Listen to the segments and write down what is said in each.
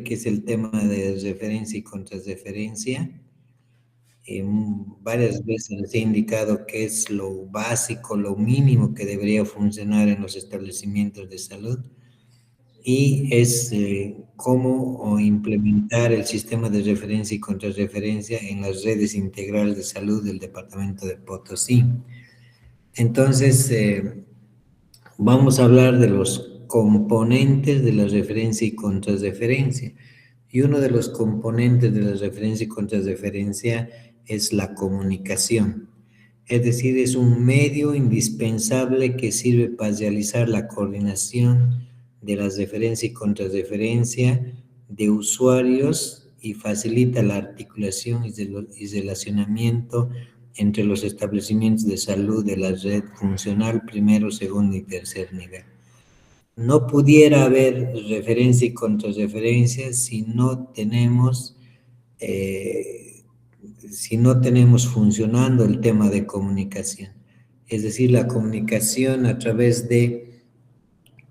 qué es el tema de referencia y contrarreferencia. Varias veces les he indicado que es lo básico, lo mínimo que debería funcionar en los establecimientos de salud, y es cómo implementar el sistema de referencia y contrarreferencia en las redes integrales de salud del departamento de Potosí. Entonces, vamos a hablar de los componentes de la referencia y contrarreferencia. Y uno de los componentes de la referencia y contrarreferencia es la comunicación. Es decir, es un medio indispensable que sirve para realizar la coordinación de la referencia y contrarreferencia de usuarios y facilita la articulación y relacionamiento entre los establecimientos de salud de la red funcional primero, segundo y tercer nivel. No pudiera haber referencia y contrarreferencia si no tenemos funcionando el tema de comunicación. Es decir, la comunicación a través de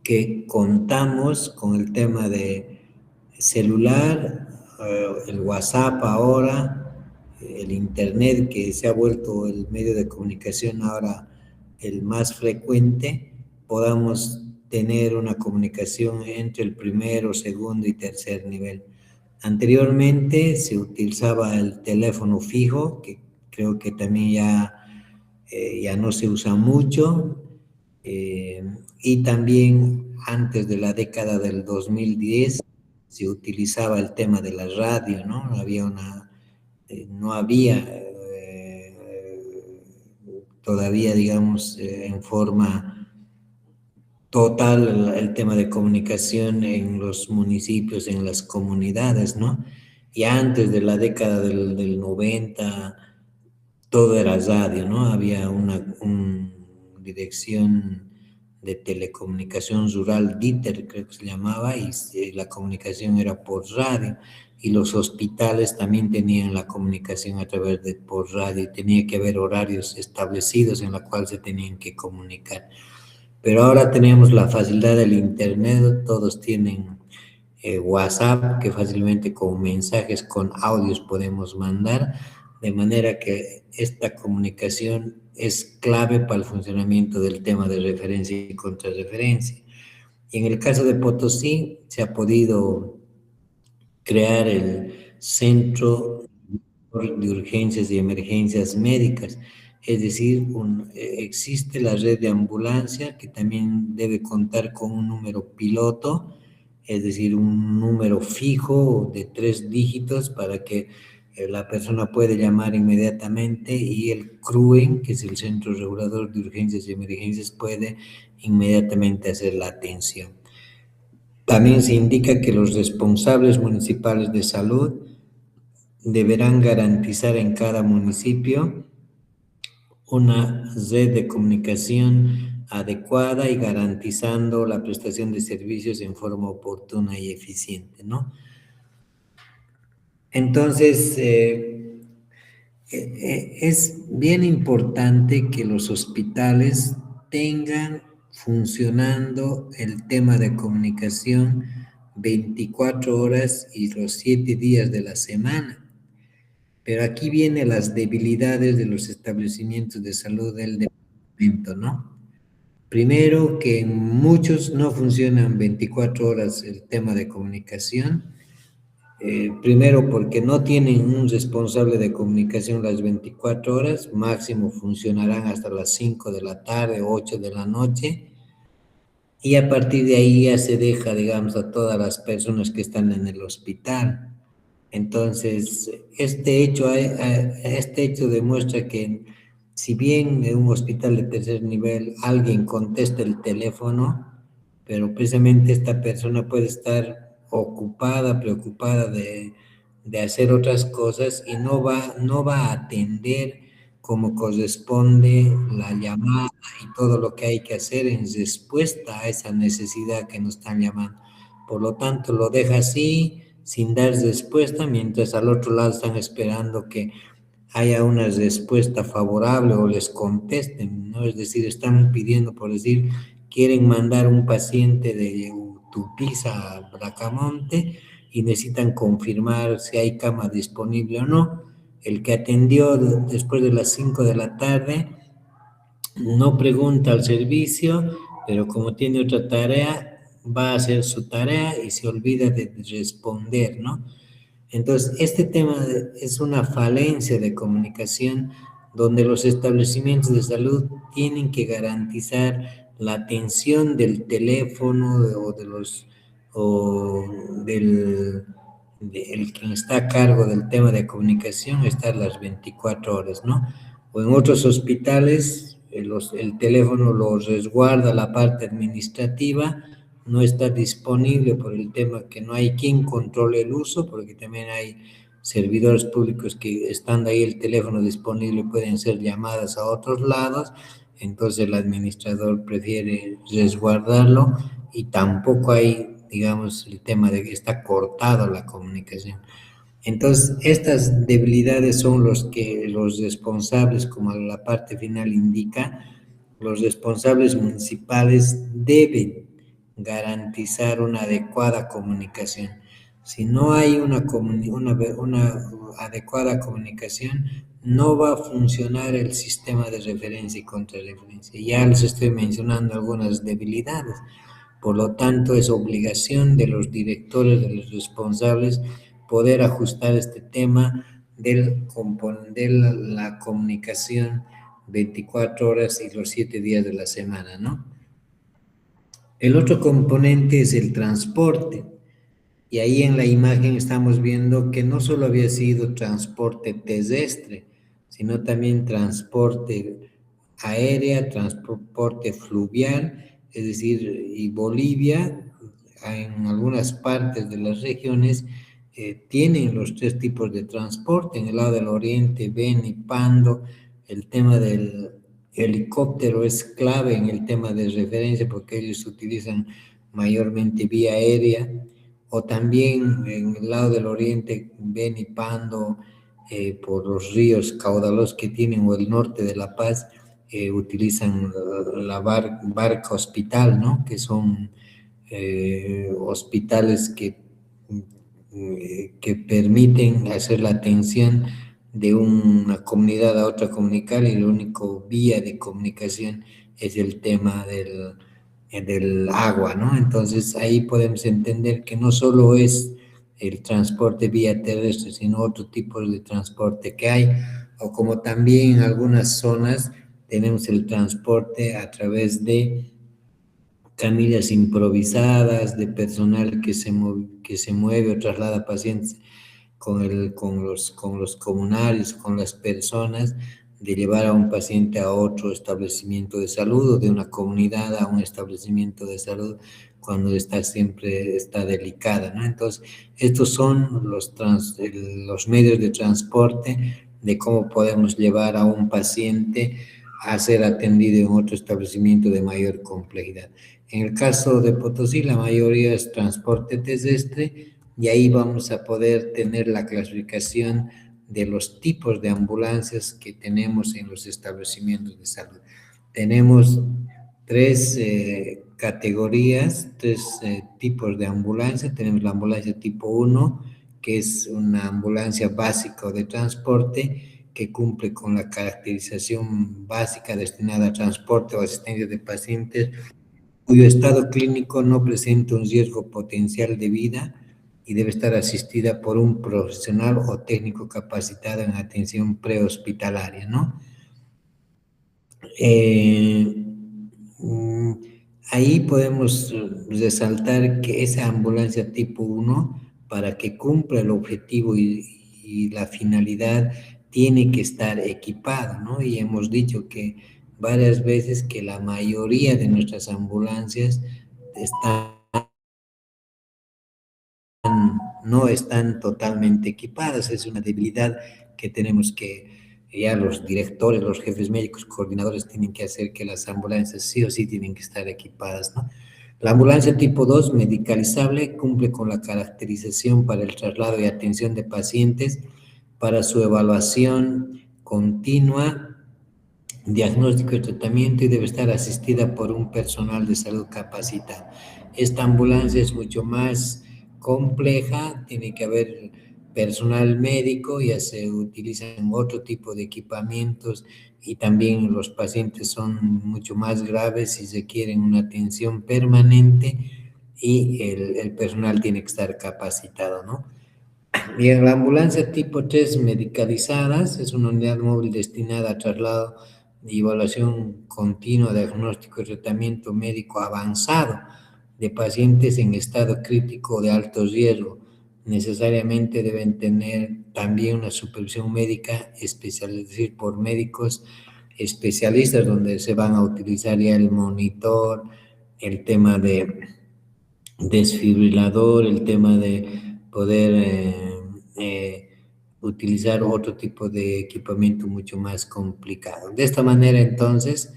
que contamos con el tema de celular, el WhatsApp ahora, el Internet, que se ha vuelto el medio de comunicación ahora el más frecuente, podamos tener una comunicación entre el primero, segundo y tercer nivel. Anteriormente se utilizaba el teléfono fijo, que creo que también ya no se usa mucho, y también antes de la década del 2010 se utilizaba el tema de la radio, ¿no? No había todavía, digamos, en forma total el tema de comunicación en los municipios, en las comunidades, ¿no? Y antes de la década del 90, todo era radio, ¿no? Había una dirección de telecomunicación rural, DITER, creo que se llamaba, y la comunicación era por radio. Y los hospitales también tenían la comunicación a través de por radio, y tenía que haber horarios establecidos en los cuales se tenían que comunicar. Pero ahora tenemos la facilidad del Internet, todos tienen WhatsApp, que fácilmente con mensajes, con audios podemos mandar, de manera que esta comunicación es clave para el funcionamiento del tema de referencia y contrarreferencia. Y en el caso de Potosí se ha podido crear el Centro de Urgencias y Emergencias Médicas, es decir, existe la red de ambulancia que también debe contar con un número piloto, es decir, un número fijo de 3 dígitos para que la persona puede llamar inmediatamente y el CRUEN, que es el Centro Regulador de Urgencias y Emergencias, puede inmediatamente hacer la atención. También se indica que los responsables municipales de salud deberán garantizar en cada municipio una red de comunicación adecuada y garantizando la prestación de servicios en forma oportuna y eficiente, ¿no? Entonces, es bien importante que los hospitales tengan funcionando el tema de comunicación 24 horas y los 7 días de la semana. Pero aquí vienen las debilidades de los establecimientos de salud del departamento, ¿no? Primero, que en muchos no funcionan 24 horas el tema de comunicación. Primero, porque no tienen un responsable de comunicación las 24 horas, máximo funcionarán hasta las 5 de la tarde, 8 de la noche, y a partir de ahí ya se deja, digamos, a todas las personas que están en el hospital. Entonces, este hecho demuestra que si bien en un hospital de tercer nivel alguien contesta el teléfono, pero precisamente esta persona puede estar ocupada, preocupada de hacer otras cosas y no va a atender como corresponde la llamada y todo lo que hay que hacer en respuesta a esa necesidad que nos están llamando. Por lo tanto, lo deja así, sin dar respuesta, mientras al otro lado están esperando que haya una respuesta favorable o les contesten, ¿no? Es decir, están pidiendo, por decir, quieren mandar un paciente de Tupiza a Bracamonte y necesitan confirmar si hay cama disponible o no. El que atendió después de las 5 de la tarde no pregunta al servicio, pero como tiene otra tarea, va a hacer su tarea y se olvida de responder, ¿no? Entonces, este tema es una falencia de comunicación donde los establecimientos de salud tienen que garantizar la atención del teléfono o de los o del quien está a cargo del tema de comunicación estar las 24 horas, ¿no? O en otros hospitales el teléfono lo resguarda la parte administrativa, no está disponible por el tema que no hay quien controle el uso, porque también hay servidores públicos que estando ahí el teléfono disponible pueden ser llamadas a otros lados, entonces el administrador prefiere resguardarlo y tampoco hay, digamos, el tema de que está cortada la comunicación. Entonces, estas debilidades son los responsables, como la parte final indica, los responsables municipales deben garantizar una adecuada comunicación. Si no hay una adecuada comunicación, no va a funcionar el sistema de referencia y contrarreferencia. Ya les estoy mencionando algunas debilidades. Por lo tanto, es obligación de los directores, de los responsables, poder ajustar este tema de la comunicación 24 horas y los 7 días de la semana, ¿no? El otro componente es el transporte. Y ahí en la imagen estamos viendo que no solo había sido transporte terrestre, sino también transporte aérea, transporte fluvial, es decir, y Bolivia, en algunas partes de las regiones, tienen los tres tipos de transporte. En el lado del oriente, Beni, Pando, el tema del helicóptero es clave en el tema de referencia porque ellos utilizan mayormente vía aérea, o también en el lado del oriente, Beni, Pando, por los ríos caudalosos que tienen, o el norte de La Paz, utilizan la barca hospital, ¿no? Que son hospitales que permiten hacer la atención de una comunidad a otra comunidad y la única vía de comunicación es el tema del agua, ¿no? Entonces ahí podemos entender que no solo es el transporte vía terrestre, sino otro tipo de transporte que hay, o como también en algunas zonas tenemos el transporte a través de camillas improvisadas, de personal que se mueve o traslada pacientes con los comunarios, con las personas, de llevar a un paciente a otro establecimiento de salud o de una comunidad a un establecimiento de salud cuando siempre está delicada, ¿no? Entonces, estos son los medios de transporte de cómo podemos llevar a un paciente a ser atendido en otro establecimiento de mayor complejidad. En el caso de Potosí, la mayoría es transporte terrestre y ahí vamos a poder tener la clasificación de los tipos de ambulancias que tenemos en los establecimientos de salud. Tenemos tres categorías, tres tipos de ambulancia. Tenemos la ambulancia tipo 1, que es una ambulancia básica de transporte que cumple con la caracterización básica destinada a transporte o asistencia de pacientes cuyo estado clínico no presenta un riesgo potencial de vida y debe estar asistida por un profesional o técnico capacitado en atención prehospitalaria, ¿no? Eh, mm, Ahí podemos resaltar que esa ambulancia tipo 1, para que cumpla el objetivo y la finalidad, tiene que estar equipado, ¿no? Y hemos dicho que varias veces que la mayoría de nuestras ambulancias no están totalmente equipadas. Es una debilidad que tenemos ya los directores, los jefes médicos, coordinadores tienen que hacer que las ambulancias sí o sí tienen que estar equipadas, ¿no? La ambulancia tipo 2, medicalizable, cumple con la caracterización para el traslado y atención de pacientes, para su evaluación continua, diagnóstico y tratamiento, y debe estar asistida por un personal de salud capacitado. Esta ambulancia es mucho más compleja, tiene que haber personal médico, ya se utilizan otro tipo de equipamientos y también los pacientes son mucho más graves y requieren una atención permanente y el personal tiene que estar capacitado, ¿no? Bien, la ambulancia tipo 3 medicalizadas es una unidad móvil destinada a traslado y evaluación continua, diagnóstico y tratamiento médico avanzado de pacientes en estado crítico de alto riesgo. Necesariamente deben tener también una supervisión médica especial, es decir, por médicos especialistas, donde se van a utilizar ya el monitor, el tema de desfibrilador, el tema de poder utilizar otro tipo de equipamiento mucho más complicado. De esta manera, entonces,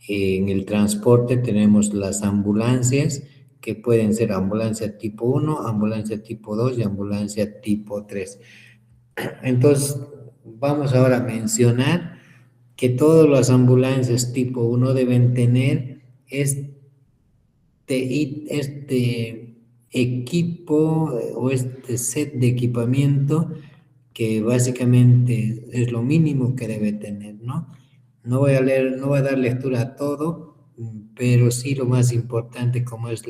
en el transporte tenemos las ambulancias, que pueden ser ambulancia tipo 1, ambulancia tipo 2 y ambulancia tipo 3. Entonces, vamos ahora a mencionar que todas las ambulancias tipo 1 deben tener este equipo o este set de equipamiento que básicamente es lo mínimo que debe tener, ¿no? No voy a leer, no voy a dar lectura a todo, pero sí lo más importante como es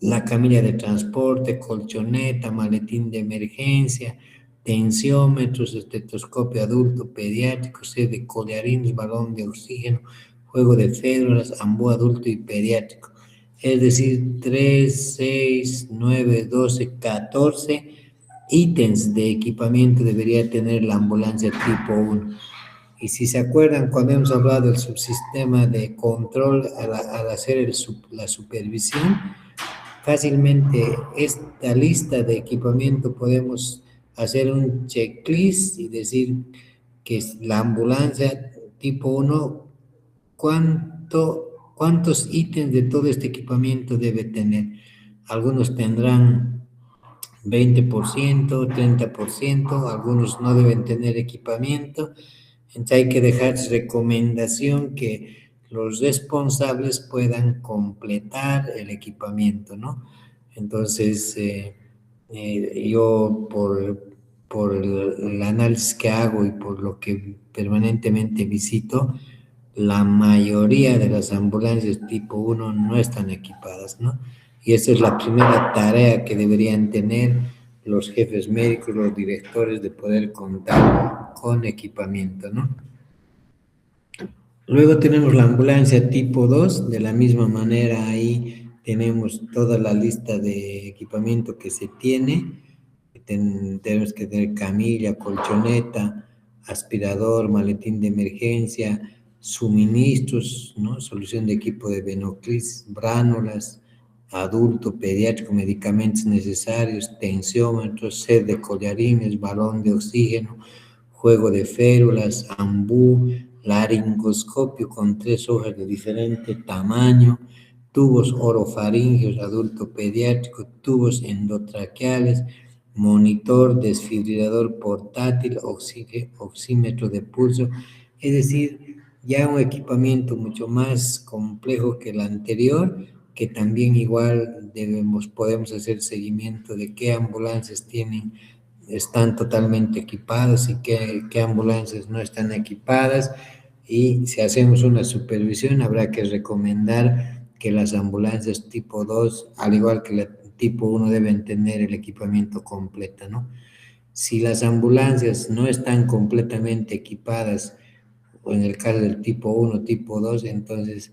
la camilla de transporte, colchoneta, maletín de emergencia, tensiómetros, estetoscopio adulto, pediátrico, sed de collarines, balón de oxígeno, juego de férulas, ambú adulto y pediátrico. Es decir, 3, 6, 9, 12, 14 ítems de equipamiento debería tener la ambulancia tipo 1. Y si se acuerdan, cuando hemos hablado del subsistema de control al hacer la supervisión, fácilmente esta lista de equipamiento podemos hacer un checklist y decir que es la ambulancia tipo 1, cuántos ítems de todo este equipamiento debe tener. Algunos tendrán 20%, 30%, algunos no deben tener equipamiento. Entonces hay que dejar recomendación que los responsables puedan completar el equipamiento, ¿no? Entonces, yo por el análisis que hago y por lo que permanentemente visito, la mayoría de las ambulancias tipo 1 no están equipadas, ¿no? Y esa es la primera tarea que deberían tener los jefes médicos, los directores, de poder contar con equipamiento, ¿no? Luego tenemos la ambulancia tipo 2, de la misma manera ahí tenemos toda la lista de equipamiento que se tiene. Tenemos que tener camilla, colchoneta, aspirador, maletín de emergencia, suministros, ¿no? Solución de equipo de Venoclis, bránulas, adulto, pediátrico, medicamentos necesarios, tensiómetros, sed de collarines, balón de oxígeno, juego de férulas, ambú, laringoscopio con 3 hojas de diferente tamaño, tubos orofaringeos, adulto pediátrico, tubos endotraqueales, monitor, desfibrilador portátil, oxímetro de pulso, es decir, ya un equipamiento mucho más complejo que el anterior, que también igual podemos hacer seguimiento de qué ambulancias están totalmente equipadas y qué ambulancias no están equipadas. Y si hacemos una supervisión, habrá que recomendar que las ambulancias tipo 2, al igual que la tipo 1, deben tener el equipamiento completo, ¿no? Si las ambulancias no están completamente equipadas, o en el caso del tipo 1, tipo 2, entonces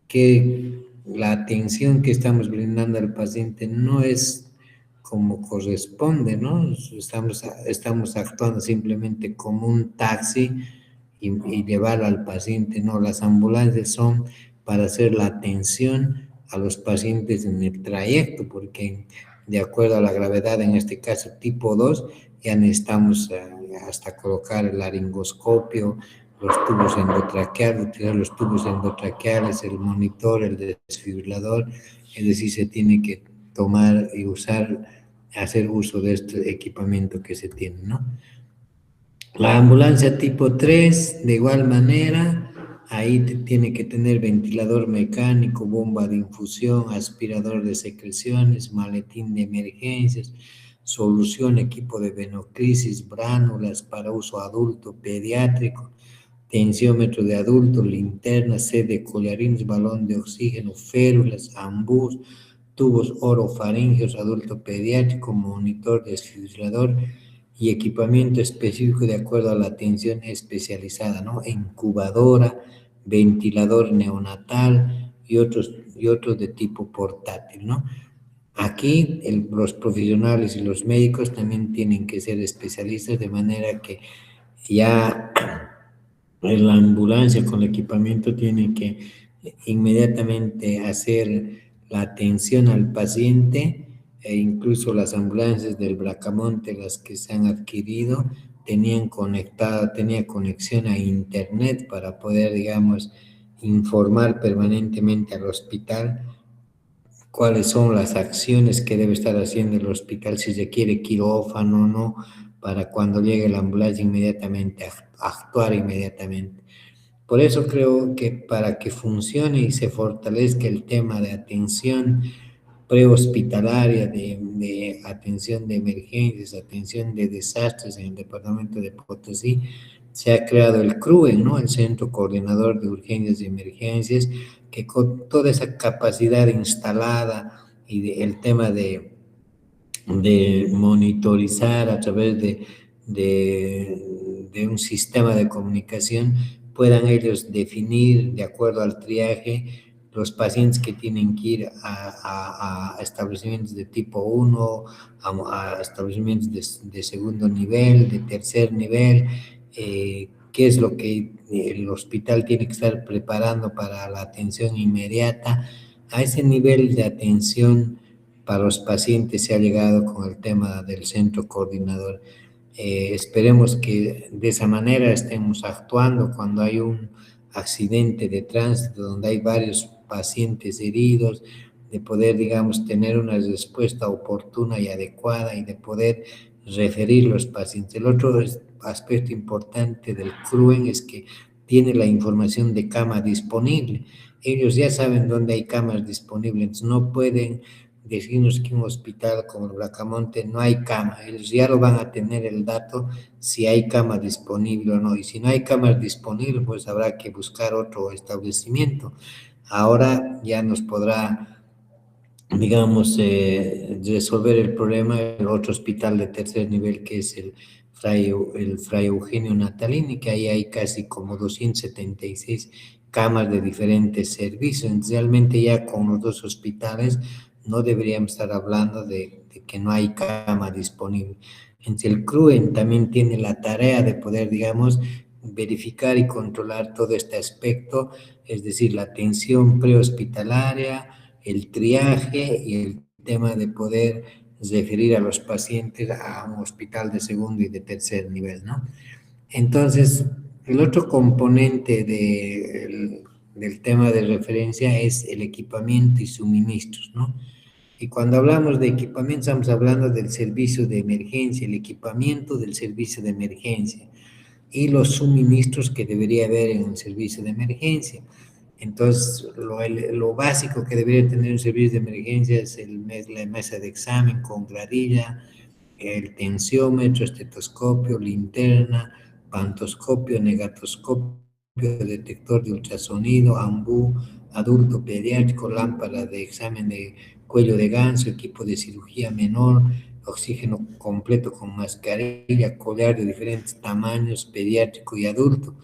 que la atención que estamos brindando al paciente no es como corresponde, ¿no? Estamos actuando simplemente como un taxi y llevar al paciente, no, las ambulancias son para hacer la atención a los pacientes en el trayecto, porque de acuerdo a la gravedad, en este caso tipo 2, ya necesitamos hasta colocar el laringoscopio, los tubos endotraqueales, utilizar los tubos endotraqueales, el monitor, el desfibrilador, es decir, se tiene que tomar y hacer uso de este equipamiento que se tiene, ¿no? La ambulancia tipo 3, de igual manera, Ahí tiene que tener ventilador mecánico, bomba de infusión, aspirador de secreciones, maletín de emergencias, solución, equipo de venocrisis, bránulas para uso adulto, pediátrico, tensiómetro de adulto, linterna, sed de collarines, balón de oxígeno, férulas, ambús, tubos orofaringeos, adulto pediátrico, monitor desfibrilador y equipamiento específico de acuerdo a la atención especializada, ¿no? Incubadora, ventilador neonatal y otros de tipo portátil, ¿no? Aquí los profesionales y los médicos también tienen que ser especialistas de manera que ya en la ambulancia con el equipamiento tiene que inmediatamente hacer la atención al paciente e incluso las ambulancias del Bracamonte, las que se han adquirido, tenía conexión a internet para poder, digamos, informar permanentemente al hospital cuáles son las acciones que debe estar haciendo el hospital, si requiere quirófano o no, para cuando llegue la ambulancia inmediatamente, actuar inmediatamente. Por eso creo que para que funcione y se fortalezca el tema de atención prehospitalaria, de atención de emergencias, atención de desastres en el departamento de Potosí, se ha creado el CRUE, ¿no? El Centro Coordinador de Urgencias y Emergencias, que con toda esa capacidad instalada y el tema de monitorizar a través de un sistema de comunicación, puedan ellos definir de acuerdo al triaje los pacientes que tienen que ir a establecimientos de tipo 1, a establecimientos de segundo nivel, de tercer nivel, qué es lo que el hospital tiene que estar preparando para la atención inmediata. A ese nivel de atención para los pacientes se ha llegado con el tema del centro coordinador. Esperemos que de esa manera estemos actuando cuando hay un accidente de tránsito donde hay varios pacientes heridos, de poder, digamos, tener una respuesta oportuna y adecuada y de poder referir los pacientes. El otro aspecto importante del CRUEN es que tiene la información de cama disponible. Ellos ya saben dónde hay camas disponibles, entonces no pueden decirnos que un hospital como el Bracamonte no hay cama. Ellos ya lo van a tener el dato si hay cama disponible o no. Y si no hay camas disponibles, pues habrá que buscar otro establecimiento. Ahora ya nos podrá, digamos, resolver el problema el otro hospital de tercer nivel que es el Fray Eugenio Natalini, que ahí hay casi como 276 camas de diferentes servicios. Entonces, realmente ya con los dos hospitales no deberíamos estar hablando de que no hay cama disponible. Entonces, el CRUEN también tiene la tarea de poder, digamos, verificar y controlar todo este aspecto, es decir, la atención prehospitalaria, el triaje y el tema de poder referir a los pacientes a un hospital de segundo y de tercer nivel, ¿no? Entonces, el otro componente del tema de referencia es el equipamiento y suministros, ¿no? Y cuando hablamos de equipamiento, estamos hablando del servicio de emergencia, el equipamiento del servicio de emergencia y los suministros que debería haber en el servicio de emergencia. Entonces, lo básico que debería tener un servicio de emergencia es la mesa de examen con gradilla, el tensiómetro, estetoscopio, linterna, pantoscopio, negatoscopio, detector de ultrasonido, ambú, adulto pediátrico, lámpara de examen de cuello de ganso, equipo de cirugía menor, oxígeno completo con mascarilla, collar de diferentes tamaños, pediátrico y adulto.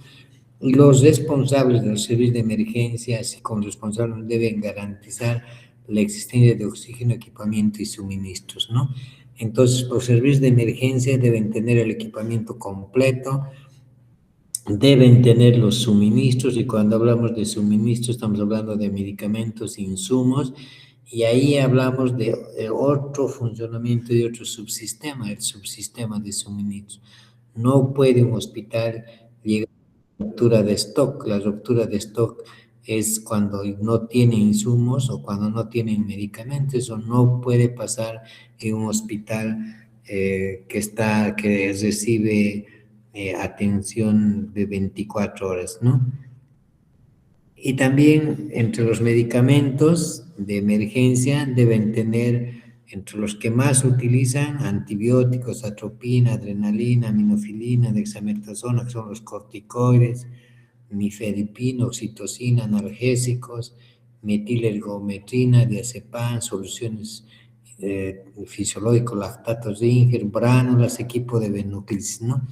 Y los responsables del servicio de emergencia, así como los responsables, deben garantizar la existencia de oxígeno, equipamiento y suministros, ¿no? Entonces, los servicios de emergencia deben tener el equipamiento completo, deben tener los suministros, y cuando hablamos de suministros estamos hablando de medicamentos, insumos, y ahí hablamos de otro funcionamiento de otro subsistema, el subsistema de suministros. No puede un hospital llegar ruptura de stock. La ruptura de stock es cuando no tiene insumos o cuando no tienen medicamentos. Eso no puede pasar en un hospital que recibe atención de 24 horas, ¿no? Y también entre los medicamentos de emergencia deben tener, entre los que más se utilizan, antibióticos, atropina, adrenalina, aminofilina, dexametasona, que son los corticoides, nifedipina, oxitocina, analgésicos, metilergometrina, diazepam, soluciones fisiológicos, lactatos de Inger, bránulas, equipo de Venoclis, ¿no?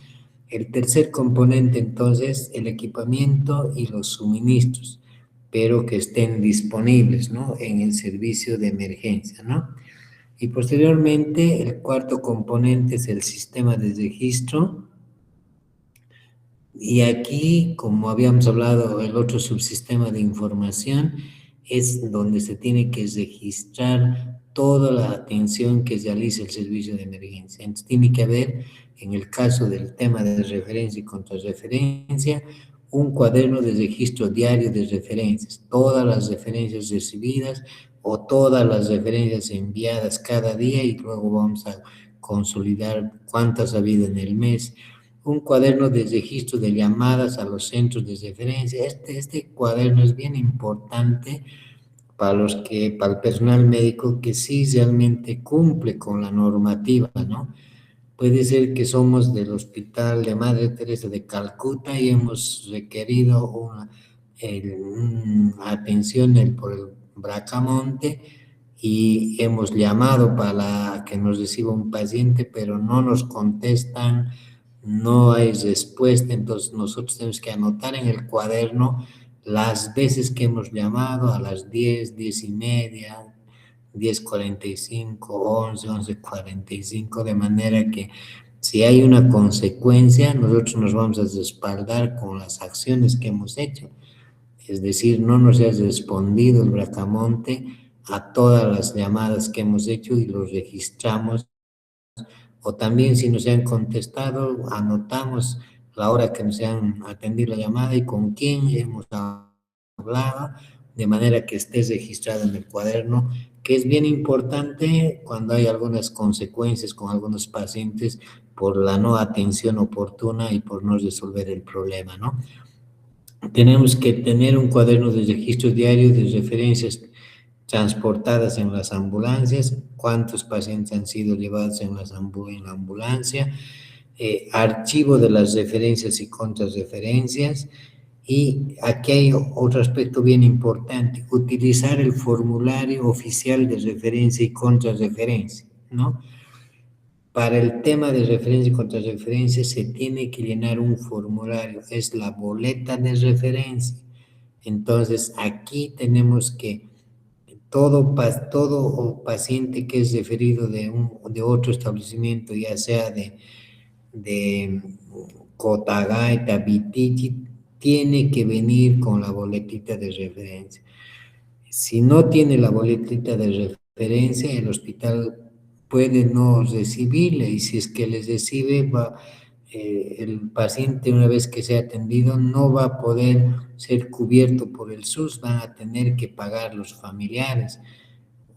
El tercer componente, entonces, el equipamiento y los suministros, pero que estén disponibles, ¿no? En el servicio de emergencia, ¿no? Y posteriormente, el cuarto componente es el sistema de registro. Y aquí, como habíamos hablado, el otro subsistema de información es donde se tiene que registrar toda la atención que realiza el servicio de emergencia. Entonces, tiene que haber, en el caso del tema de referencia y contrarreferencia, un cuaderno de registro diario de referencias, todas las referencias recibidas o todas las referencias enviadas cada día, y luego vamos a consolidar cuántas ha habido en el mes. Un cuaderno de registro de llamadas a los centros de referencia. Este cuaderno es bien importante para el personal médico que sí realmente cumple con la normativa, ¿no? Puede ser que somos del Hospital de Madre Teresa de Calcuta y hemos requerido una atención por el Bracamonte, y hemos llamado para que nos reciba un paciente, pero no nos contestan, no hay respuesta. Entonces nosotros tenemos que anotar en el cuaderno las veces que hemos llamado a las 10, 10:30, 10:45, 11:45, de manera que si hay una consecuencia, nosotros nos vamos a respaldar con las acciones que hemos hecho. Es decir, no nos ha respondido el Bracamonte a todas las llamadas que hemos hecho y los registramos, o también si nos han contestado, anotamos la hora que nos han atendido la llamada y con quién hemos hablado, de manera que esté registrado en el cuaderno, que es bien importante cuando hay algunas consecuencias con algunos pacientes por la no atención oportuna y por no resolver el problema, ¿no? Tenemos que tener un cuaderno de registro diario de referencias transportadas en las ambulancias, cuántos pacientes han sido llevados en la ambulancia, archivo de las referencias y contrarreferencias. Y aquí hay otro aspecto bien importante: utilizar el formulario oficial de referencia y contrarreferencia, ¿no? Para el tema de referencia y contrarreferencia se tiene que llenar un formulario, es la boleta de referencia. Entonces, aquí tenemos que todo paciente que es referido de otro establecimiento, ya sea de Cotagaita, Vitichi, tiene que venir con la boletita de referencia. Si no tiene la boletita de referencia, el hospital puede no recibirle, y si es que les recibe, el paciente, una vez que sea atendido, no va a poder ser cubierto por el SUS, van a tener que pagar los familiares,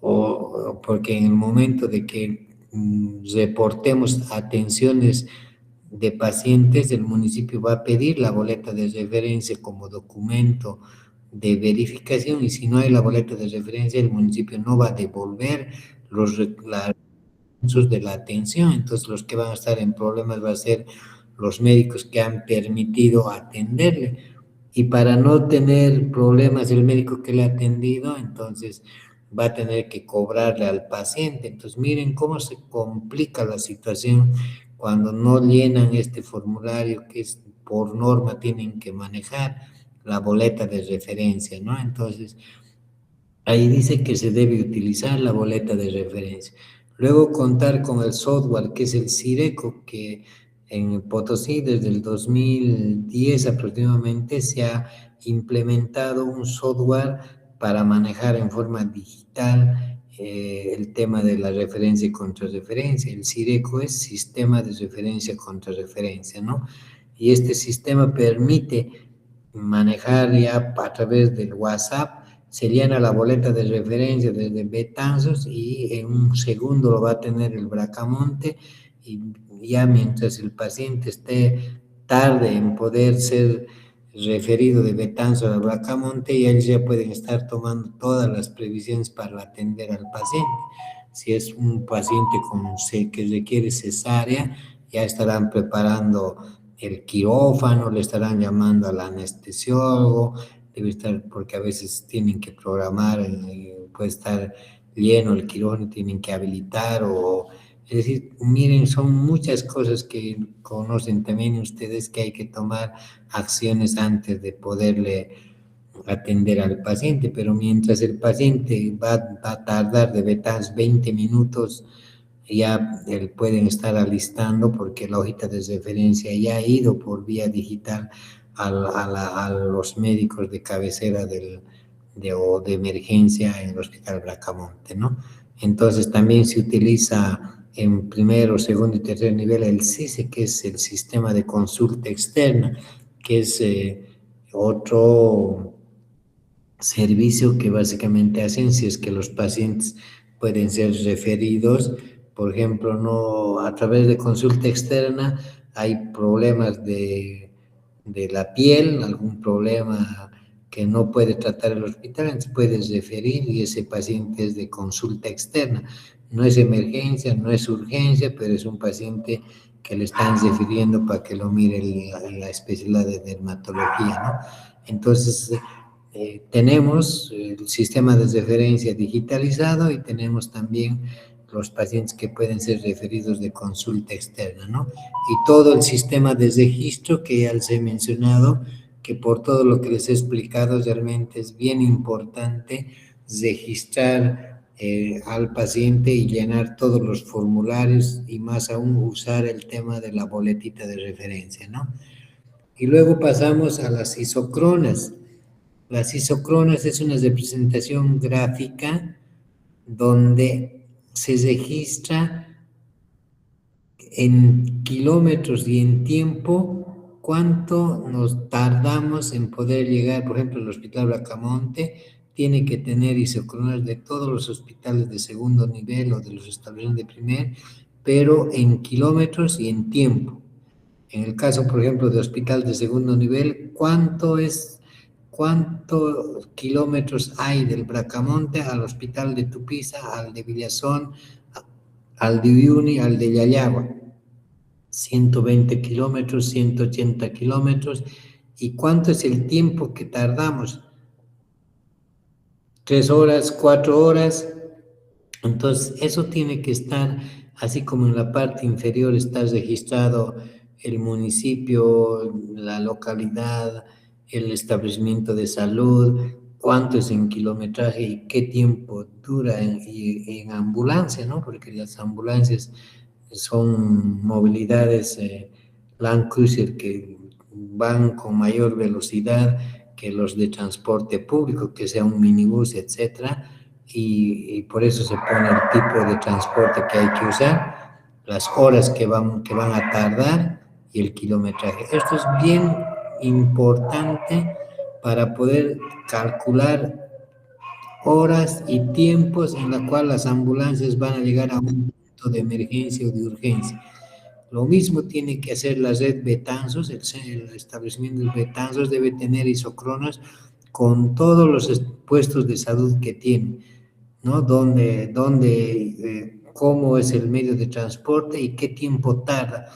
o porque en el momento de que reportemos atenciones de pacientes, el municipio va a pedir la boleta de referencia como documento de verificación, y si no hay la boleta de referencia, el municipio no va a devolver los recursos de la atención. Entonces los que van a estar en problemas va a ser los médicos que han permitido atenderle, y para no tener problemas el médico que le ha atendido, entonces va a tener que cobrarle al paciente. Entonces miren cómo se complica la situación cuando no llenan este formulario que es por norma tienen que manejar, la boleta de referencia, ¿no? Entonces ahí dice que se debe utilizar la boleta de referencia. Luego contar con el software que es el Cireco, que en Potosí desde el 2010 aproximadamente se ha implementado un software para manejar en forma digital el tema de la referencia y contrarreferencia. El Cireco es Sistema de Referencia Contrarreferencia, ¿no? Y este sistema permite manejar ya a través del WhatsApp. Se llena la boleta de referencia desde Betanzos y en un segundo lo va a tener el Bracamonte, y ya mientras el paciente esté tarde en poder ser referido de Betanzos a Bracamonte y ellos ya pueden estar tomando todas las previsiones para atender al paciente. Si es un paciente que requiere cesárea, ya estarán preparando el quirófano, le estarán llamando al anestesiólogo, debe estar, porque a veces tienen que programar, puede estar lleno el quirófano, tienen que habilitar es decir, miren, son muchas cosas que conocen también ustedes que hay que tomar acciones antes de poderle atender al paciente, pero mientras el paciente va a tardar de vetas 20 minutos, ya pueden estar alistando porque la hojita de referencia ya ha ido por vía digital a los médicos de cabecera o de emergencia en el Hospital Bracamonte, ¿no? Entonces también se utiliza en primero, segundo y tercer nivel el CISE, que es el sistema de consulta externa, que es otro servicio que básicamente hacen si es que los pacientes pueden ser referidos, por ejemplo, no a través de consulta externa hay problemas de la piel, algún problema que no puede tratar el hospital, entonces puedes referir y ese paciente es de consulta externa. No es emergencia, no es urgencia, pero es un paciente que le están refiriendo para que lo mire la especialidad de dermatología, ¿no? Entonces, tenemos el sistema de referencia digitalizado y tenemos también los pacientes que pueden ser referidos de consulta externa, ¿no? Y todo el sistema de registro que ya les he mencionado, que por todo lo que les he explicado realmente es bien importante registrar al paciente y llenar todos los formularios y más aún usar el tema de la boletita de referencia, ¿no? Y luego pasamos a las isocronas. Las isocronas es una representación gráfica donde se registra en kilómetros y en tiempo cuánto nos tardamos en poder llegar. Por ejemplo, el Hospital Bracamonte tiene que tener isocronas de todos los hospitales de segundo nivel o de los establecimientos de primer, pero en kilómetros y en tiempo. En el caso, por ejemplo, de hospital de segundo nivel, ¿cuántos kilómetros hay del Bracamonte al hospital de Tupiza, al de Villazón, al de Uyuni, al de Yayagua? 120 kilómetros, 180 kilómetros. ¿Y cuánto es el tiempo que tardamos? 3 horas, 4 horas. Entonces, eso tiene que estar, así como en la parte inferior está registrado el municipio, la localidad, el establecimiento de salud, cuánto es en kilometraje y qué tiempo dura en ambulancia, ¿no? Porque las ambulancias son movilidades Land Cruiser que van con mayor velocidad que los de transporte público, que sea un minibús, etcétera, y por eso se pone el tipo de transporte que hay que usar, las horas que van a tardar y el kilometraje. Esto es bien importante para poder calcular horas y tiempos en la cual las ambulancias van a llegar a un punto de emergencia o de urgencia. Lo mismo tiene que hacer la red Betanzos, el establecimiento de Betanzos debe tener isocronas con todos los puestos de salud que tiene, ¿no? Cómo es el medio de transporte y qué tiempo tarda.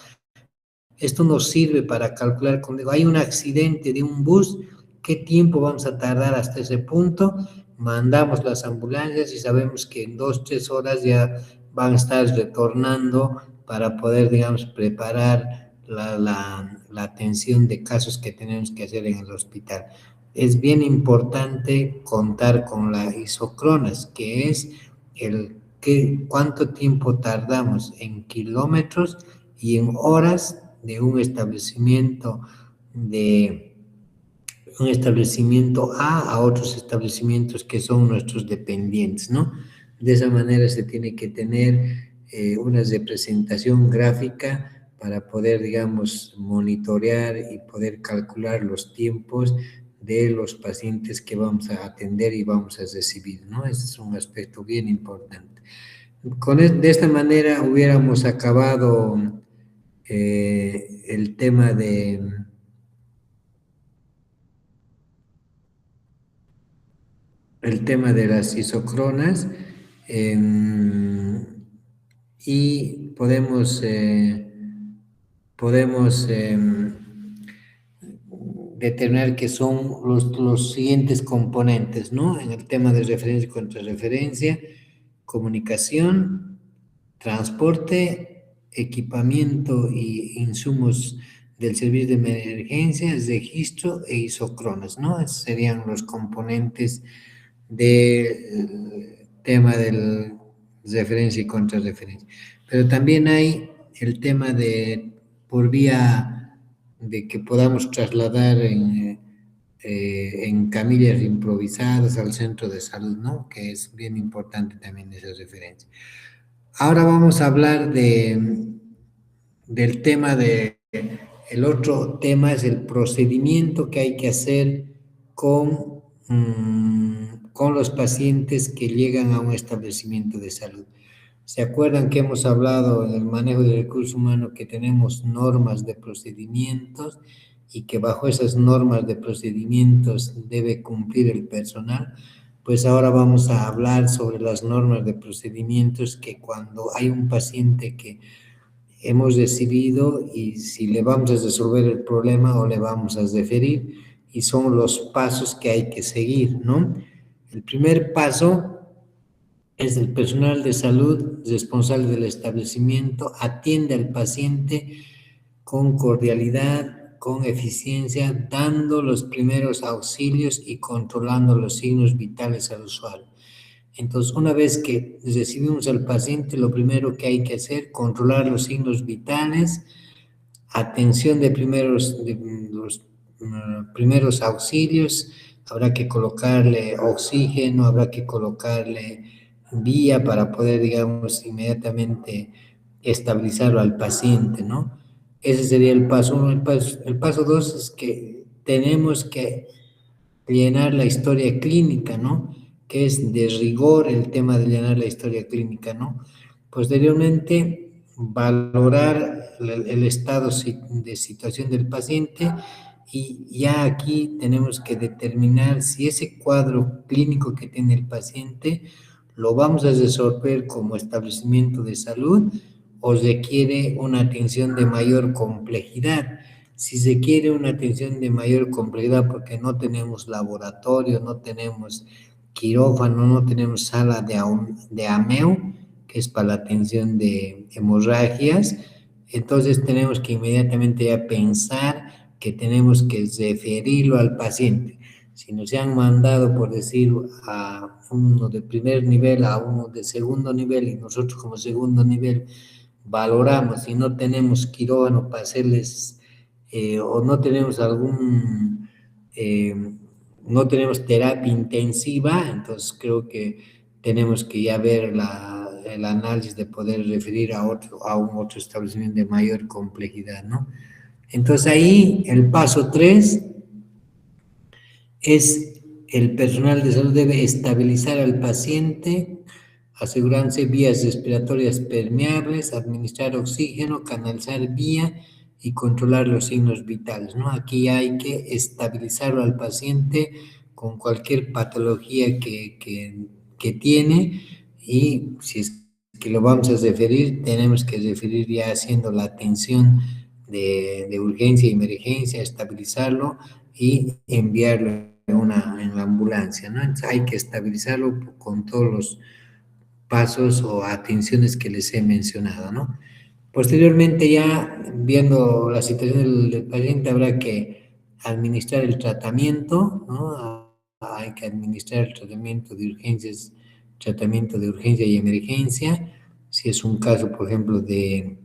Esto nos sirve para calcular cuando hay un accidente de un bus, qué tiempo vamos a tardar hasta ese punto. Mandamos las ambulancias y sabemos que en 2, 3 horas ya van a estar retornando para poder, digamos, preparar la atención de casos que tenemos que hacer en el hospital. Es bien importante contar con la isocronas, que es cuánto tiempo tardamos en kilómetros y en horas de un establecimiento A otros establecimientos que son nuestros dependientes, ¿no? De esa manera se tiene que tener una representación gráfica para poder, digamos, monitorear y poder calcular los tiempos de los pacientes que vamos a atender y vamos a recibir, ¿no? Ese es un aspecto bien importante. De esta manera hubiéramos acabado el tema el tema de las isocronas, y podemos determinar que son los siguientes componentes, ¿no? En el tema de referencia y contrarreferencia, comunicación, transporte, equipamiento y insumos del servicio de emergencias, registro e isocronas, ¿no? Esos serían los componentes del tema del referencia y contrarreferencia. Pero también hay el tema de por vía de que podamos trasladar en camillas improvisadas al centro de salud, ¿no? Que es bien importante también esa referencia. Ahora vamos a hablar del tema el otro tema es el procedimiento que hay que hacer con los pacientes que llegan a un establecimiento de salud. ¿Se acuerdan que hemos hablado en el manejo del recurso humano que tenemos normas de procedimientos y que bajo esas normas de procedimientos debe cumplir el personal? Pues ahora vamos a hablar sobre las normas de procedimientos que cuando hay un paciente que hemos decidido y si le vamos a resolver el problema o le vamos a referir, y son los pasos que hay que seguir, ¿no? El primer paso es el personal de salud responsable del establecimiento atiende al paciente con cordialidad, con eficiencia, dando los primeros auxilios y controlando los signos vitales al usuario. Entonces, una vez que recibimos al paciente, lo primero que hay que hacer, controlar los signos vitales, atención de los primeros auxilios, habrá que colocarle oxígeno, habrá que colocarle vía para poder, digamos, inmediatamente estabilizarlo al paciente, ¿no? Ese sería el paso uno. El paso dos es que tenemos que llenar la historia clínica, ¿no? Que es de rigor el tema de llenar la historia clínica, ¿no? Posteriormente, valorar el estado de situación del paciente y ya aquí tenemos que determinar si ese cuadro clínico que tiene el paciente lo vamos a resolver como establecimiento de salud o requiere una atención de mayor complejidad. Si se quiere una atención de mayor complejidad porque no tenemos laboratorio, no tenemos quirófano, no tenemos sala de AMEO, que es para la atención de hemorragias, entonces tenemos que inmediatamente ya pensar que tenemos que referirlo al paciente. Si nos han mandado, por decir, a uno de primer nivel, a uno de segundo nivel, y nosotros como segundo nivel valoramos y no tenemos quirófano para hacerles, o no tenemos eh, no tenemos terapia intensiva, entonces creo que tenemos que ya ver el análisis de poder referir a un otro establecimiento de mayor complejidad, ¿no? Entonces ahí el paso 3 es el personal de salud debe estabilizar al paciente, asegurándose vías respiratorias permeables, administrar oxígeno, canalizar vía y controlar los signos vitales, ¿no? Aquí hay que estabilizarlo al paciente con cualquier patología que tiene y si es que lo vamos a referir, tenemos que referir ya haciendo la atención de urgencia y emergencia, estabilizarlo y enviarlo en la ambulancia, ¿no? Entonces hay que estabilizarlo con todos los pasos o atenciones que les he mencionado, ¿no? Posteriormente, ya viendo la situación del paciente, habrá que administrar el tratamiento, ¿no? Hay que administrar el tratamiento de urgencias, tratamiento de urgencia y emergencia. Si es un caso, por ejemplo, de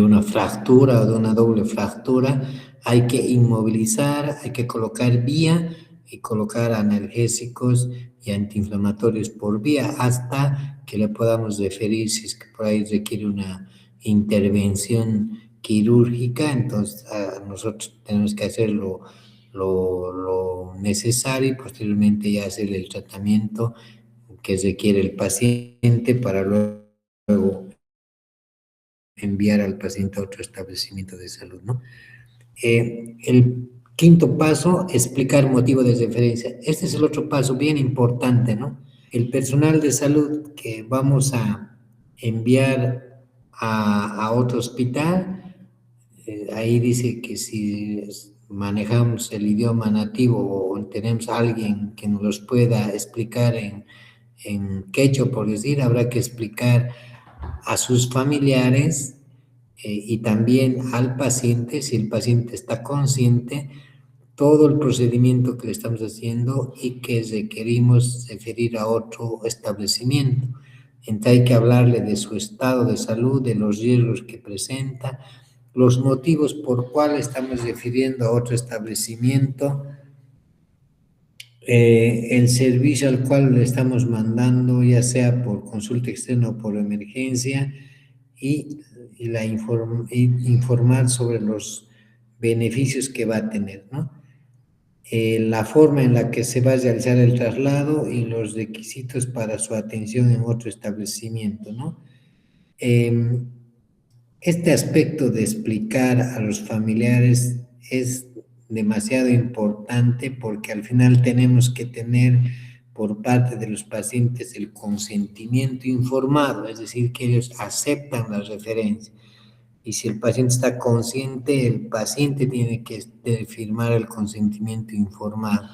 una fractura o de una doble fractura, hay que inmovilizar, hay que colocar vía y colocar analgésicos y antiinflamatorios por vía hasta que le podamos referir si es que por ahí requiere una intervención quirúrgica, entonces nosotros tenemos que hacer lo necesario y posteriormente ya hacer el tratamiento que requiere el paciente para luego enviar al paciente a otro establecimiento de salud, ¿no? El Quinto paso, explicar motivo de referencia. Este es el otro paso bien importante, ¿no? El personal de salud que vamos a enviar a otro hospital, ahí dice que si manejamos el idioma nativo o tenemos a alguien que nos los pueda explicar en quechua, por decir, habrá que explicar a sus familiares y también al paciente, si el paciente está consciente, todo el procedimiento que le estamos haciendo y que requerimos referir a otro establecimiento. Entonces hay que hablarle de su estado de salud, de los riesgos que presenta, los motivos por cuales estamos refiriendo a otro establecimiento, el servicio al cual le estamos mandando, ya sea por consulta externa o por emergencia, informar sobre los beneficios que va a tener, ¿no? La forma en la que se va a realizar el traslado y los requisitos para su atención en otro establecimiento, ¿no? Este aspecto de explicar a los familiares es demasiado importante porque al final tenemos que tener por parte de los pacientes el consentimiento informado, es decir, que ellos aceptan la referencia. Y si el paciente está consciente, el paciente tiene que firmar el consentimiento informado.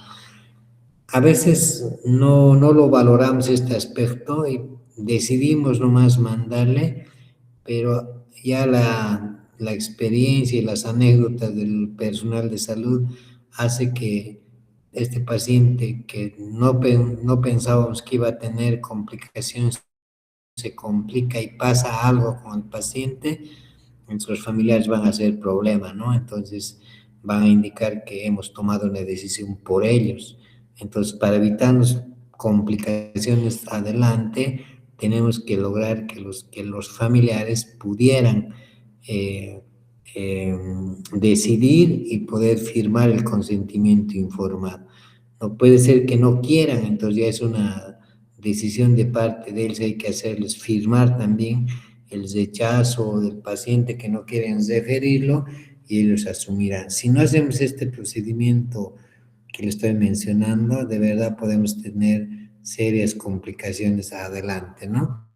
A veces no lo valoramos este aspecto y decidimos nomás mandarle, pero ya la experiencia y las anécdotas del personal de salud hace que este paciente que no pensábamos que iba a tener complicaciones, se complica y pasa algo con el paciente, nuestros familiares van a ser problema, ¿no? Entonces van a indicar que hemos tomado una decisión por ellos. Entonces, para evitarnos complicaciones adelante, tenemos que lograr que los familiares pudieran eh, eh, decidir y poder firmar el consentimiento informado. No puede ser que no quieran, entonces ya es una decisión de parte de ellos, hay que hacerles firmar también el rechazo del paciente que no quieren referirlo y ellos asumirán. Si no hacemos este procedimiento que le estoy mencionando, de verdad podemos tener serias complicaciones adelante, ¿no?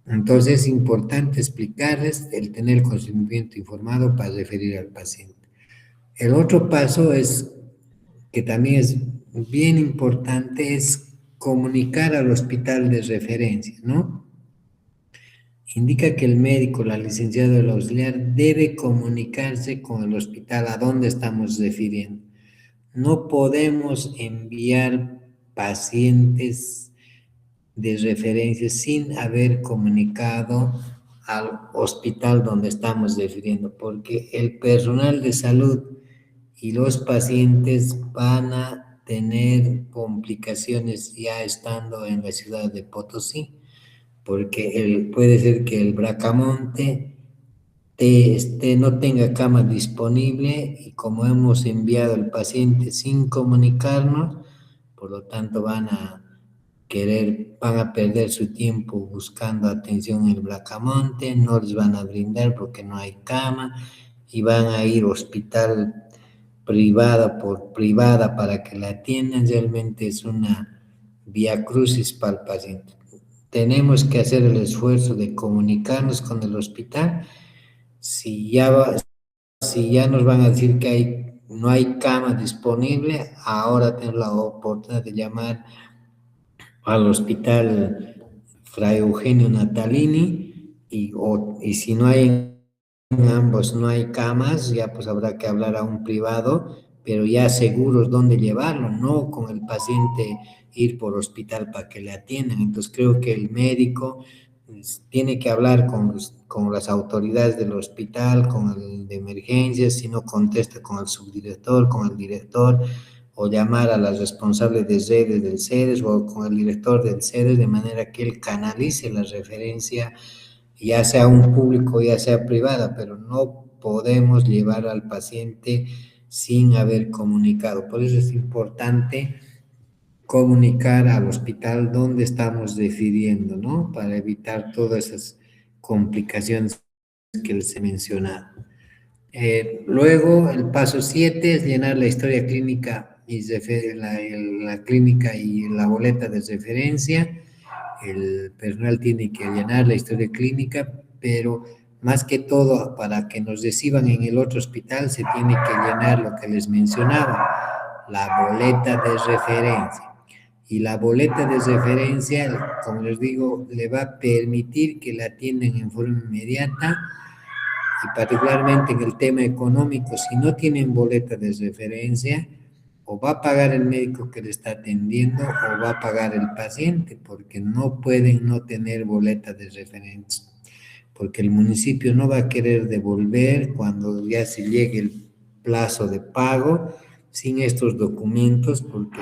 Entonces es importante explicarles el tener el consentimiento informado para referir al paciente. El otro paso es, que también es bien importante, es comunicar al hospital de referencia, ¿no? Indica que el médico, la licenciada o el auxiliar debe comunicarse con el hospital a donde estamos refiriendo. No podemos enviar pacientes de referencia sin haber comunicado al hospital donde estamos refiriendo, porque el personal de salud y los pacientes van a tener complicaciones ya estando en la ciudad de Potosí, porque puede ser que el Bracamonte no tenga cama disponible y como hemos enviado al paciente sin comunicarnos, por lo tanto van a perder su tiempo buscando atención en el Bracamonte, no les van a brindar porque no hay cama y van a ir hospital privada por privada para que la atiendan. Realmente es una vía crucis para el paciente. Tenemos que hacer el esfuerzo de comunicarnos con el hospital. Si ya nos van a decir que no hay cama disponible, ahora tenemos la oportunidad de llamar al hospital Fray Eugenio Natalini y si no hay en ambos, no hay camas, ya pues habrá que hablar a un privado, pero ya seguros dónde llevarlo, no con el paciente ir por hospital para que le atiendan. Entonces creo que el médico tiene que hablar con las autoridades del hospital, con el de emergencias, si no contesta con el subdirector, con el director, o llamar a las responsables de redes del CEDES o con el director del CEDES, de manera que él canalice la referencia, ya sea un público, ya sea privada, pero no podemos llevar al paciente sin haber comunicado. Por eso es importante comunicar al hospital dónde estamos refiriendo, ¿no? Para evitar todas esas complicaciones que les he mencionado. Luego, el paso 7 es llenar la historia clínica y la clínica y la boleta de referencia. El personal tiene que llenar la historia clínica, pero más que todo, para que nos reciban en el otro hospital, se tiene que llenar lo que les mencionaba, la boleta de referencia. Y la boleta de referencia, como les digo, le va a permitir que la atiendan en forma inmediata y particularmente en el tema económico, si no tienen boleta de referencia, o va a pagar el médico que le está atendiendo o va a pagar el paciente, porque no pueden no tener boleta de referencia, porque el municipio no va a querer devolver cuando ya se llegue el plazo de pago sin estos documentos, porque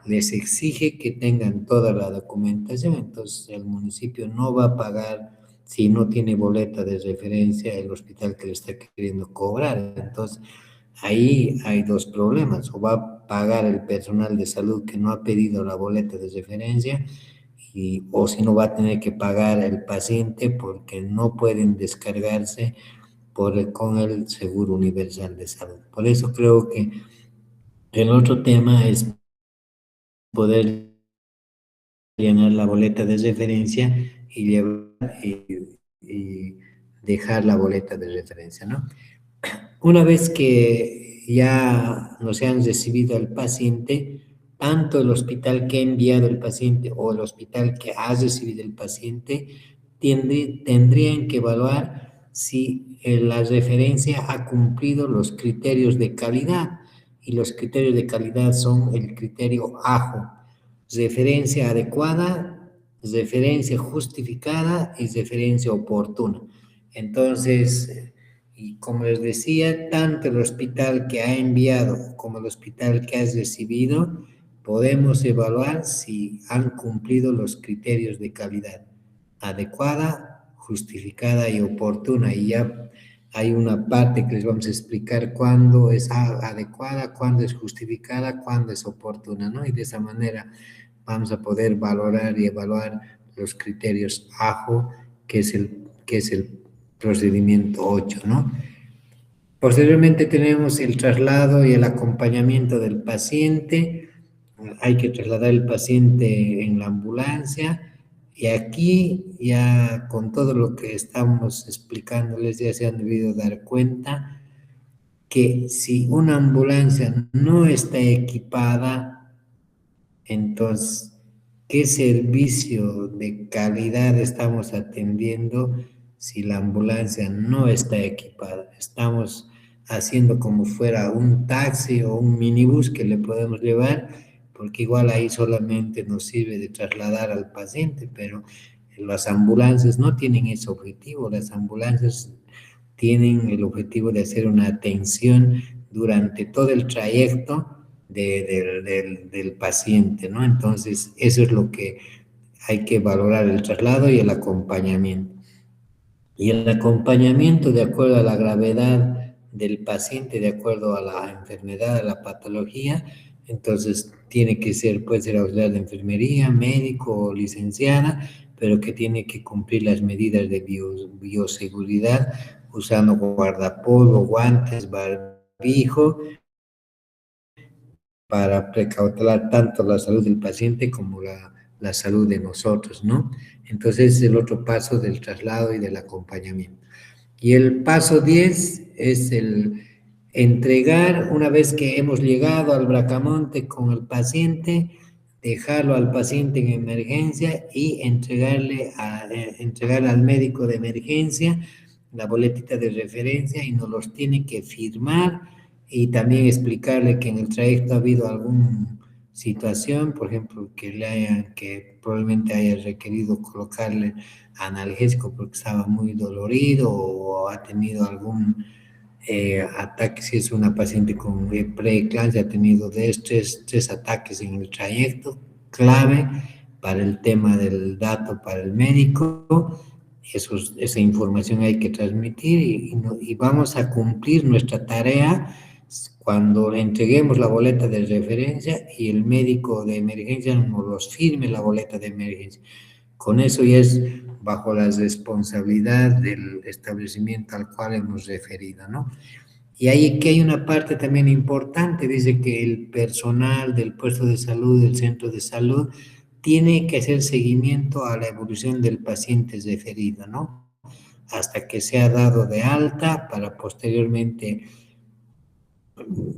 les exige que tengan toda la documentación, entonces el municipio no va a pagar si no tiene boleta de referencia el hospital que le está queriendo cobrar. Entonces, ahí hay dos problemas: o va a pagar el personal de salud que no ha pedido la boleta de referencia, o si no va a tener que pagar el paciente porque no pueden descargarse con el Seguro Universal de Salud. Por eso creo que el otro tema es poder llenar la boleta de referencia y llevar y dejar la boleta de referencia, ¿no? Una vez que ya nos han recibido al paciente, tanto el hospital que ha enviado el paciente o el hospital que ha recibido el paciente tendrían que evaluar si la referencia ha cumplido los criterios de calidad. Y los criterios de calidad son el criterio AJO: referencia adecuada, referencia justificada y referencia oportuna. Entonces, y como les decía, tanto el hospital que ha enviado como el hospital que ha recibido, podemos evaluar si han cumplido los criterios de calidad: adecuada, justificada y oportuna. Y ya hay una parte que les vamos a explicar cuándo es adecuada, cuándo es justificada, cuándo es oportuna, ¿no? Y de esa manera vamos a poder valorar y evaluar los criterios AJO, que es el procedimiento 8, ¿no? Posteriormente tenemos el traslado y el acompañamiento del paciente. Hay que trasladar el paciente en la ambulancia, y aquí ya con todo lo que estamos explicándoles ya se han debido dar cuenta que si una ambulancia no está equipada, entonces, ¿qué servicio de calidad estamos atendiendo si la ambulancia no está equipada? Estamos haciendo como fuera un taxi o un minibús que le podemos llevar, porque igual ahí solamente nos sirve de trasladar al paciente, pero las ambulancias no tienen ese objetivo. Las ambulancias tienen el objetivo de hacer una atención durante todo el trayecto del paciente, ¿no? Entonces, eso es lo que hay que valorar: el traslado y el acompañamiento. Y el acompañamiento de acuerdo a la gravedad del paciente, de acuerdo a la enfermedad, a la patología, entonces puede ser auxiliar de enfermería, médico o licenciada, pero que tiene que cumplir las medidas de bioseguridad, usando guardapolvo, guantes, barbijo, para precautelar tanto la salud del paciente como la salud de nosotros, ¿no? Entonces es el otro paso del traslado y del acompañamiento. Y el paso 10 es el entregar, una vez que hemos llegado al Bracamonte con el paciente, dejarlo al paciente en emergencia y entregar al médico de emergencia la boletita de referencia, y nos los tiene que firmar, y también explicarle que en el trayecto ha habido alguna situación, por ejemplo, que probablemente haya requerido colocarle analgésico porque estaba muy dolorido, o ha tenido algún ataque. Si es una paciente con preeclampsia, ha tenido tres ataques en el trayecto, clave para el tema del dato para el médico. Esa información hay que transmitir, y vamos a cumplir nuestra tarea cuando entreguemos la boleta de referencia y el médico de emergencia nos los firme la boleta de emergencia. Con eso ya es bajo la responsabilidad del establecimiento al cual hemos referido, ¿no? Y ahí que hay una parte también importante, dice que el personal del puesto de salud, del centro de salud, tiene que hacer seguimiento a la evolución del paciente referido, ¿no? Hasta que sea dado de alta para posteriormente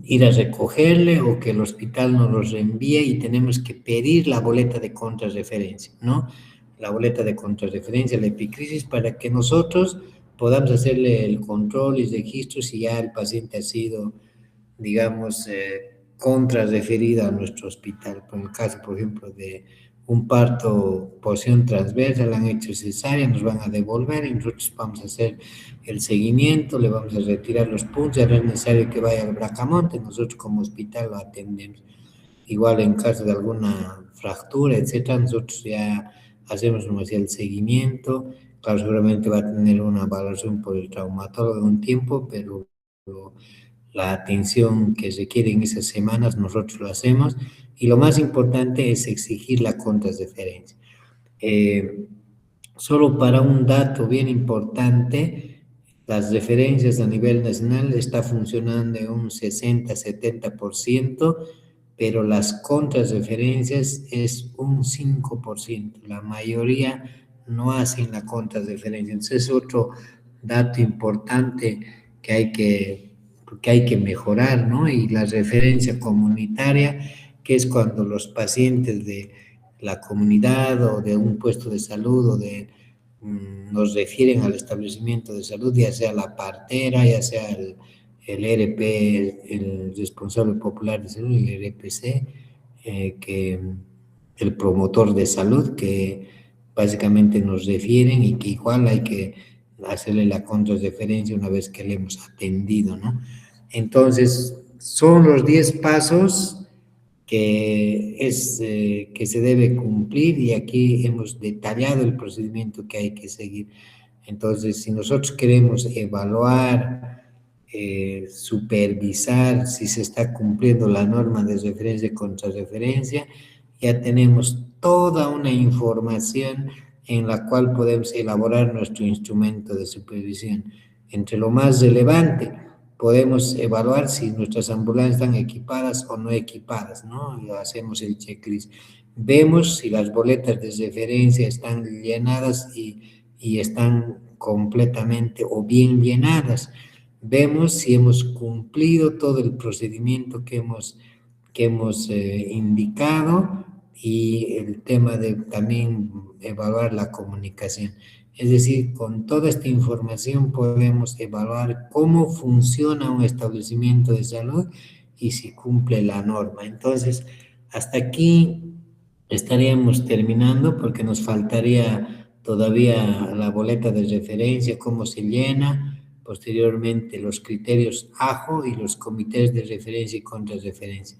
ir a recogerle o que el hospital nos los reenvíe y tenemos que pedir la boleta de contrarreferencia, ¿no? La boleta de contrarreferencia, la epicrisis, para que nosotros podamos hacerle el control y registro si ya el paciente ha sido, digamos, contrarreferido a nuestro hospital. Por el caso, por ejemplo, de un parto porción transversa, le han hecho cesárea, nos van a devolver y nosotros vamos a hacer el seguimiento, le vamos a retirar los puntos, ya no es necesario que vaya al Bracamonte, nosotros como hospital lo atendemos. Igual en caso de alguna fractura, etcétera, nosotros ya hacemos el seguimiento. Claro, seguramente va a tener una valoración por el traumatólogo de un tiempo, pero la atención que requiere en esas semanas nosotros lo hacemos. Y lo más importante es exigir la contrarreferencia. Solo para un dato bien importante, las referencias a nivel nacional está funcionando en un 60-70%, pero las contrarreferencias es un 5%. La mayoría no hacen la contrarreferencia. Entonces es otro dato importante que hay que mejorar, ¿no? Y la referencia comunitaria, que es cuando los pacientes de la comunidad o de un puesto de salud o de nos refieren al establecimiento de salud, ya sea la partera, ya sea el RP, el responsable popular de salud, el RPC, que el promotor de salud, que básicamente nos refieren y que igual hay que hacerle la contrarreferencia una vez que le hemos atendido, ¿no? Entonces, son los 10 pasos que se debe cumplir y aquí hemos detallado el procedimiento que hay que seguir. Entonces, si nosotros queremos evaluar, supervisar si se está cumpliendo la norma de referencia y contrarreferencia, ya tenemos toda una información en la cual podemos elaborar nuestro instrumento de supervisión. Entre lo más relevante, podemos evaluar si nuestras ambulancias están equipadas o no equipadas, ¿no? Y hacemos el checklist. Vemos si las boletas de referencia están llenadas y están completamente o bien llenadas. Vemos si hemos cumplido todo el procedimiento que hemos indicado y el tema de también evaluar la comunicación. Es decir, con toda esta información podemos evaluar cómo funciona un establecimiento de salud y si cumple la norma. Entonces, hasta aquí estaríamos terminando porque nos faltaría todavía la boleta de referencia, cómo se llena, posteriormente los criterios AJO y los comités de referencia y contrarreferencia.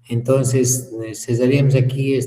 Entonces, cesaríamos aquí